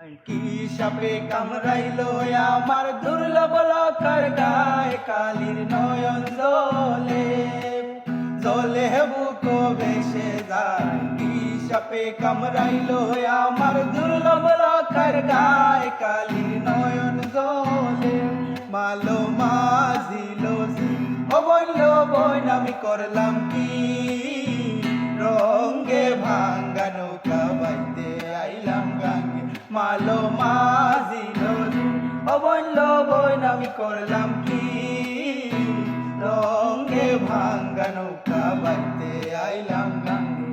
কি সাপে কামড়াইলো আমার দুর্লভ লক্ষার গায়ে, কালির নয়ন জলে জলে বুক ভেসে যায়। কি সাপে কামড়াইলো আমার দুর্লভ লক্ষার গায়ে, কালির নয়ন জলে মালো মাঝিল ও বলল বইন আমি করলাম কি, রঙ্গে ভাঙ্গা নৌকা বাইতে আইলাম গাঙ্গে। মালো মাঝিল ও বলল বইন আমি করলাম কি, রঙ্গে ভাঙ্গা নৌকা বাইতে আইলাম গাঙ্গে।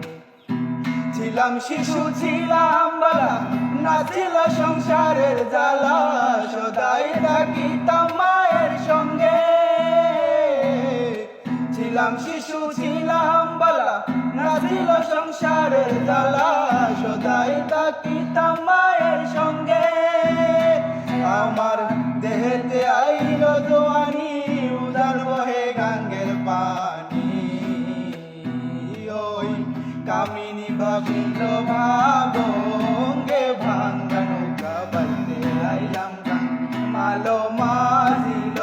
ছিলাম শিশু ছিলাম বালা, না ছিল সংসারের জ্বালা, সদাই থাকিতাম মায়ের সঙ্গে। ছিলাম শিশু ছিলাম বালা, না ছিল সংসারের জ্বালা, সদাই থাকিতাম মায়ের সঙ্গে। আমার দেহেতে আইল জোয়ানি, উদার বহে গাঙ্গের পানি। ওই কামিনী ভাবিল ভাবঙ্গে, ভাঙ্গা নৌকা বাইতে আইলাম গাঙ্গে। মালো মাঝিল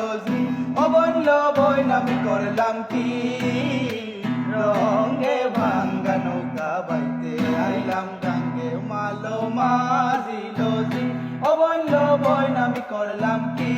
ও বলল বইন আমি করলাম কি, রঙ্গে ভাঙ্গা নৌকা বাইতে আইলাম গাঙ্গে। মালো মাঝিল ও বলল বইন আমি করলাম কি,